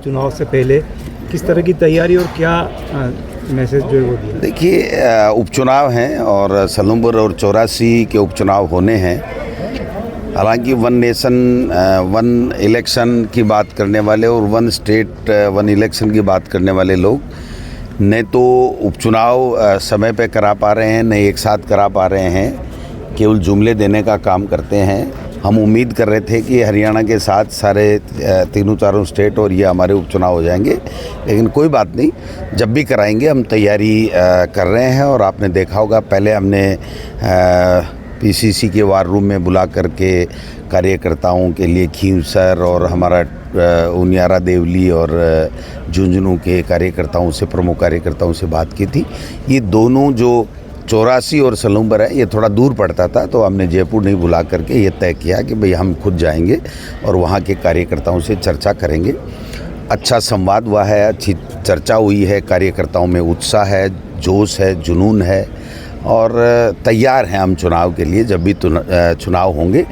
चुनाव से पहले, किस तरह की तैयारी और क्या मैसेज जो है वो दिया? देखिए, उपचुनाव हैं और सलूमपुर और 84 के उपचुनाव होने हैं। हालांकि वन नेशन वन इलेक्शन की बात करने वाले और वन स्टेट वन इलेक्शन की बात करने वाले लोग न तो उपचुनाव समय पे करा पा रहे हैं, न एक साथ करा पा रहे हैं, केवल जुमले देने का काम करते हैं। हम उम्मीद कर रहे थे कि हरियाणा के साथ सारे तीनों चारों स्टेट और ये हमारे उपचुनाव हो जाएंगे, लेकिन कोई बात नहीं, जब भी कराएंगे हम तैयारी कर रहे हैं। और आपने देखा होगा, पहले हमने पीसीसी के वार रूम में बुला करके कार्यकर्ताओं के लिए खींवसर और हमारा उनियारा देवली और झुंझुनू के कार्यकर्ताओं से, प्रमुख कार्यकर्ताओं से बात की थी। ये दोनों जो 84 और सलूमपुर है, ये थोड़ा दूर पड़ता था, तो हमने जयपुर नहीं बुला करके ये तय किया कि भाई हम खुद जाएंगे और वहाँ के कार्यकर्ताओं से चर्चा करेंगे। अच्छा संवाद हुआ है, अच्छी चर्चा हुई है, कार्यकर्ताओं में उत्साह है, जोश है, जुनून है और तैयार हैं हम चुनाव के लिए। जब भी चुनाव होंगे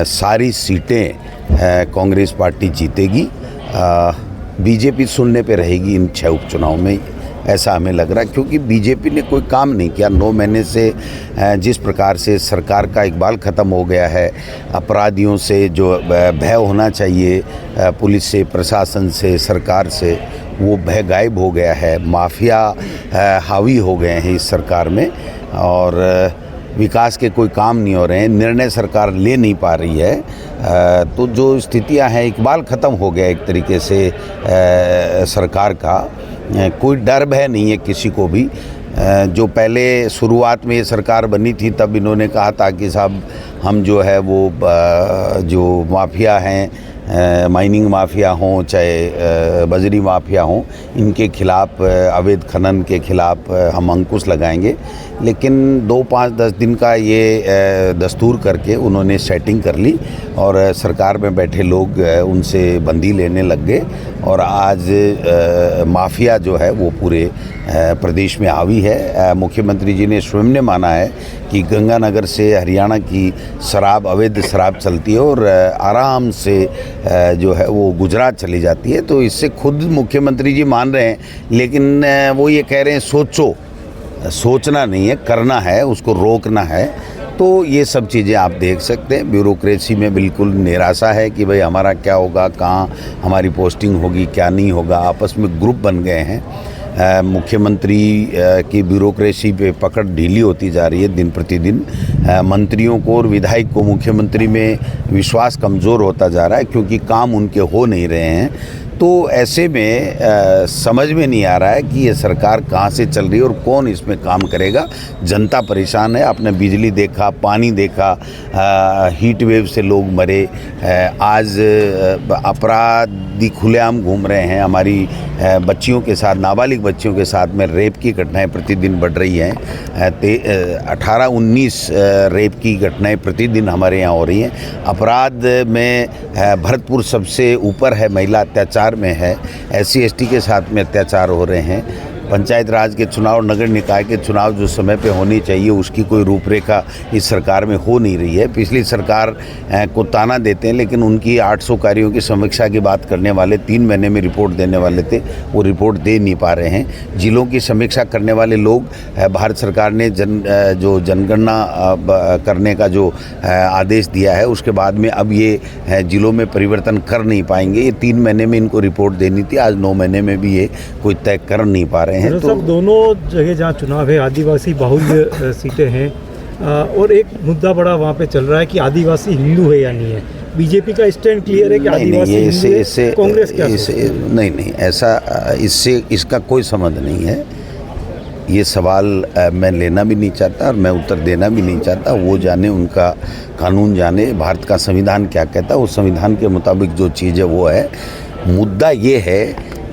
सारी सीटें कांग्रेस पार्टी जीतेगी, बीजेपी सुनने पे रहेगी इन 6 उपचुनाव में, ऐसा हमें लग रहा है। क्योंकि बीजेपी ने कोई काम नहीं किया 9 महीने से। जिस प्रकार से सरकार का इकबाल ख़त्म हो गया है, अपराधियों से जो भय होना चाहिए, पुलिस से, प्रशासन से, सरकार से, वो भय गायब हो गया है। माफिया हावी हो गए हैं इस सरकार में और विकास के कोई काम नहीं हो रहे हैं, निर्णय सरकार ले नहीं पा रही है। तो जो स्थितियां हैं, इकबाल ख़त्म हो गया एक तरीके से सरकार का। कोई डर भय नहीं है किसी को भी। जो पहले शुरुआत में ये सरकार बनी थी, तब इन्होंने कहा था कि साहब हम जो है वो जो माफिया हैं, माइनिंग माफिया हों चाहे बजरी माफिया हों, इनके खिलाफ, अवैध खनन के खिलाफ हम अंकुश लगाएंगे। लेकिन 2, 5, 10 दिन का ये दस्तूर करके उन्होंने सेटिंग कर ली और सरकार में बैठे लोग उनसे बंदी लेने लग गए और आज माफिया जो है वो पूरे प्रदेश में हावी है। मुख्यमंत्री जी ने स्वयं ने माना है कि गंगानगर से हरियाणा की शराब, अवैध शराब चलती है और आराम से जो है वो गुजरात चली जाती है। तो इससे खुद मुख्यमंत्री जी मान रहे हैं, लेकिन वो ये कह रहे हैं सोचो, सोचना नहीं है, करना है, उसको रोकना है। तो ये सब चीज़ें आप देख सकते हैं। ब्यूरोक्रेसी में बिल्कुल निराशा है कि भाई हमारा क्या होगा, कहाँ हमारी पोस्टिंग होगी, क्या नहीं होगा। आपस में ग्रुप बन गए हैं। मुख्यमंत्री की ब्यूरोक्रेसी पे पकड़ ढीली होती जा रही है दिन प्रतिदिन। मंत्रियों को और विधायक को मुख्यमंत्री में विश्वास कमज़ोर होता जा रहा है, क्योंकि काम उनके हो नहीं रहे हैं। तो ऐसे में समझ में नहीं आ रहा है कि ये सरकार कहाँ से चल रही है और कौन इसमें काम करेगा। जनता परेशान है। आपने बिजली देखा, पानी देखा, हीट वेव से लोग मरे। आज अपराधी खुलेआम घूम रहे हैं। हमारी बच्चियों के साथ, नाबालिग बच्चियों के साथ में रेप की घटनाएं प्रतिदिन बढ़ रही हैं। 18-19 रेप की घटनाएं प्रतिदिन हमारे यहाँ हो रही हैं। अपराध में भरतपुर सबसे ऊपर है, महिला अत्याचार में है, SC ST के साथ में अत्याचार हो रहे हैं। पंचायत राज के चुनाव, नगर निकाय के चुनाव जो समय पे होनी चाहिए, उसकी कोई रूपरेखा इस सरकार में हो नहीं रही है। पिछली सरकार को ताना देते हैं, लेकिन उनकी 800 कार्यों की समीक्षा की बात करने वाले 3 महीने में रिपोर्ट देने वाले थे, वो रिपोर्ट दे नहीं पा रहे हैं। जिलों की समीक्षा करने वाले लोग, भारत सरकार ने जो जनगणना करने का जो आदेश दिया है, उसके बाद में अब ये जिलों में परिवर्तन कर नहीं पाएंगे। ये 3 महीने में इनको रिपोर्ट देनी थी, आज 9 महीने में भी ये कोई तय कर नहीं पा रहे हैं। तो सब दोनों जगह जहाँ चुनाव है, आदिवासी बाहुल्य सीटें हैं और एक मुद्दा बड़ा वहाँ पे चल रहा है कि आदिवासी हिंदू है या नहीं है। बीजेपी का स्टैंड क्लियर है कि आदिवासी हिंदू है। कांग्रेस क्या नहीं, ऐसा इससे इसका कोई संबंध नहीं है। ये सवाल मैं लेना भी नहीं चाहता और मैं उत्तर देना भी नहीं चाहता। वो जाने, उनका कानून जाने, भारत का संविधान क्या कहता है, उस संविधान के मुताबिक जो चीज़ है वो है। मुद्दा ये है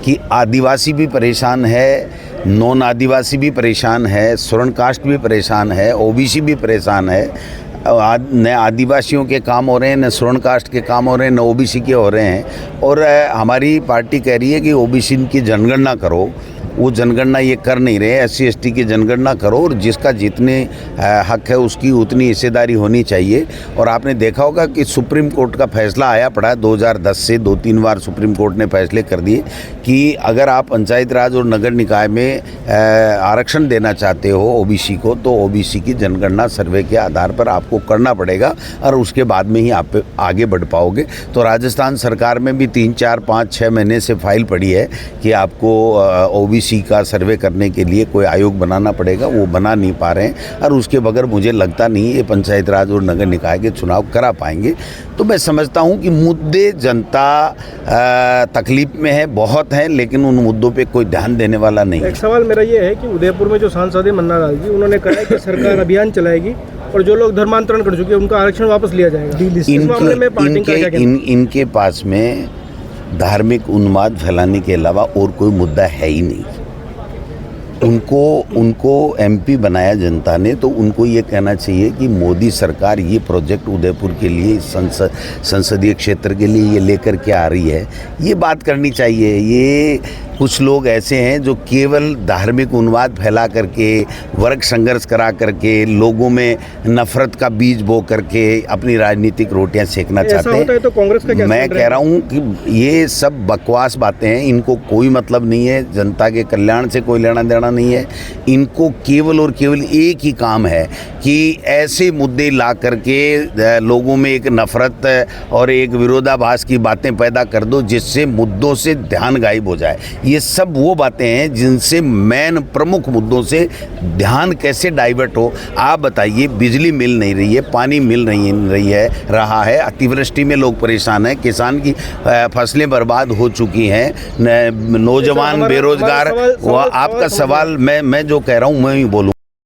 कि आदिवासी भी परेशान है, नॉन आदिवासी भी परेशान है, स्वर्ण कास्ट भी परेशान है, OBC भी परेशान है। न आदिवासियों के काम हो रहे हैं, न स्वर्ण कास्ट के काम हो रहे हैं, न OBC के हो रहे हैं। और हमारी पार्टी कह रही है कि OBC की जनगणना करो, वो जनगणना ये कर नहीं रहे। SC/ST की जनगणना करो और जिसका जितने हक है उसकी उतनी हिस्सेदारी होनी चाहिए। और आपने देखा होगा कि सुप्रीम कोर्ट का फैसला आया पड़ा है 2010 से 2-3 बार सुप्रीम कोर्ट ने फैसले कर दिए कि अगर आप पंचायत राज और नगर निकाय में आरक्षण देना चाहते हो OBC को, तो OBC की जनगणना सर्वे के आधार पर आपको करना पड़ेगा और उसके बाद में ही आप आगे बढ़ पाओगे। तो राजस्थान सरकार में भी 3, 4, 5, 6 महीने से फाइल पड़ी है कि आपको OBC का सर्वे करने के लिए कोई आयोग बनाना पड़ेगा, वो बना नहीं पा रहे हैं और उसके बगैर मुझे लगता नहीं ये पंचायत राज और नगर निकाय के चुनाव करा पाएंगे। तो मैं समझता हूँ कि मुद्दे जनता तकलीफ में है, बहुत हैं, लेकिन उन मुद्दों पे कोई ध्यान देने वाला नहीं है। एक सवाल मेरा ये है कि उदयपुर में जो सांसद है मन्ना लाल जी, उन्होंने कहा है कि सरकार अभियान चलाएगी और जो लोग धर्मांतरण कर चुके हैं उनका आरक्षण वापस लिया जाएगा। इस मामले में पार्टी का क्या कहना है? इनके पास में धार्मिक उन्माद फैलाने के अलावा और कोई मुद्दा है ही नहीं। उनको MP बनाया जनता ने, तो उनको ये कहना चाहिए कि मोदी सरकार ये प्रोजेक्ट उदयपुर के लिए, संसदीय क्षेत्र के लिए ये लेकर के आ रही है, ये बात करनी चाहिए। ये कुछ लोग ऐसे हैं जो केवल धार्मिक उन्माद फैला करके, वर्ग संघर्ष करा करके, लोगों में नफरत का बीज बो करके अपनी राजनीतिक रोटियां सेकना चाहते हैं। होता है तो कांग्रेस का क्या? मैं कह रहा हूं कि ये सब बकवास बातें हैं, इनको कोई मतलब नहीं है, जनता के कल्याण से कोई लेना देना नहीं है। इनको केवल और केवल एक ही काम है कि ऐसे मुद्दे ला करके लोगों में एक नफरत और एक विरोधाभास की बातें पैदा कर दो जिससे मुद्दों से ध्यान गायब हो जाए। ये सब वो बातें हैं जिनसे मेन प्रमुख मुद्दों से ध्यान कैसे डाइवर्ट हो। आप बताइए, बिजली मिल नहीं रही है, पानी मिल नहीं रहा है, अतिवृष्टि में लोग परेशान हैं, किसान की फसलें बर्बाद हो चुकी हैं, नौजवान बेरोजगार। आपका सवाल मैं जो कह रहा हूँ मैं ही बोलूँ।